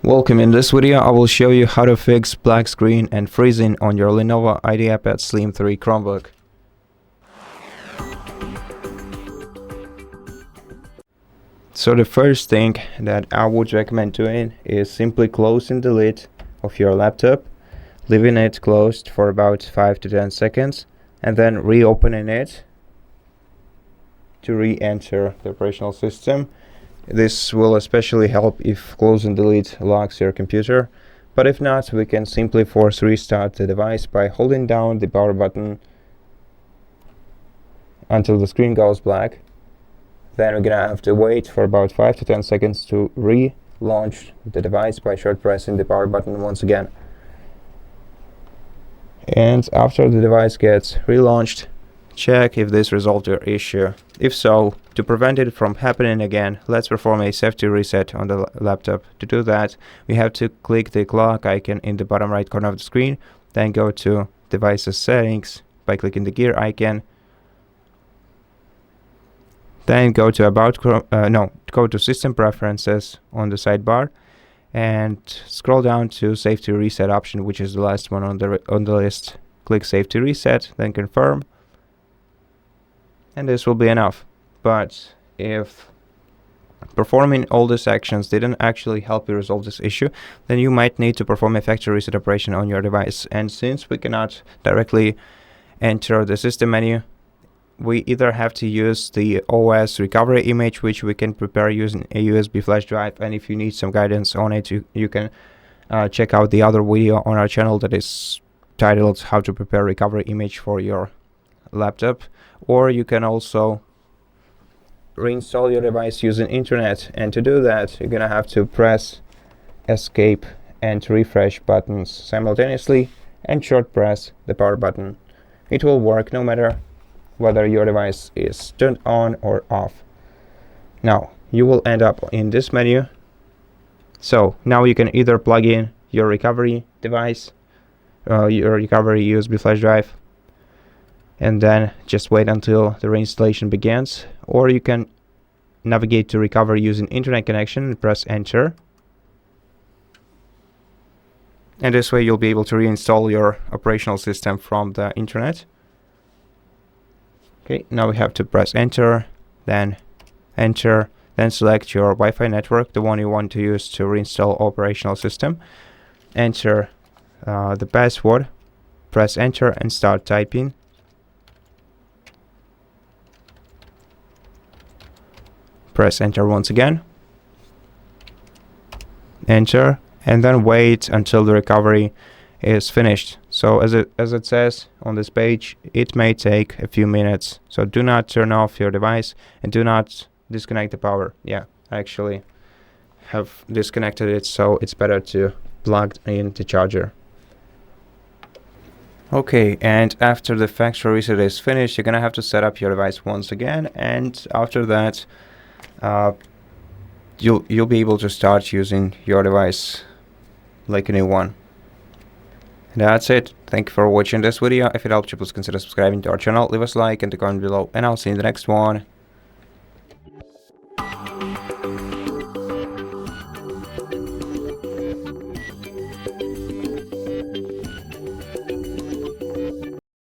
Welcome. In this video I will show you how to fix black screen and freezing on your LENOVO IdeaPad Slim 3 Chromebook. So the first thing that I would recommend doing is simply closing the lid of your laptop, leaving it closed for about 5 to 10 seconds and then reopening it to re-enter the operational system. This will especially help if closing the lid locks your computer, but if not, we can simply force restart the device by holding down the power button until the screen goes black. Then we're gonna have to wait for about 5 to 10 seconds to relaunch the device by short pressing the power button once again. And after the device gets relaunched, check if this resolved your issue. If so, to prevent it from happening again, let's perform a safety reset on the laptop. To do that, we have to click the clock icon in the bottom right corner of the screen, then go to Devices Settings by clicking the gear icon. Then go to go to System Preferences on the sidebar and scroll down to Safety Reset option, which is the last one on the list. Click Safety Reset, then confirm. And this will be enough. But if performing all these actions didn't actually help you resolve this issue, then you might need to perform a factory reset operation on your device. And since we cannot directly enter the system menu, we either have to use the OS recovery image, which we can prepare using a USB flash drive, and if you need some guidance on it, you can check out the other video on our channel that is titled How to Prepare Recovery Image for Your Laptop. Or you can also reinstall your device using internet, and to do that you're gonna have to press escape and refresh buttons simultaneously and short press the power button. It will work no matter whether your device is turned on or off. Now you will end up in this menu. So now you can either plug in your recovery device, your recovery USB flash drive, and then just wait until the reinstallation begins, or you can navigate to recovery using internet connection and press enter, and this way you'll be able to reinstall your operational system from the internet. Okay, now we have to press enter, then enter, then select your Wi-Fi network, the one you want to use to reinstall operational system. Enter the password, press enter and start typing. Press enter once again, enter, and then wait until the recovery is finished. So as it says on this page, it may take a few minutes, so do not turn off your device and do not disconnect the power. Yeah, I actually have disconnected it, so it's better to plug in the charger. Okay, and after the factory reset is finished, you're gonna have to set up your device once again, and after that you'll be able to start using your device like a new one. And that's it. Thank you for watching this video. If it helped you, please consider subscribing to our channel, leave us a like and a comment below, and I'll see you in the next one.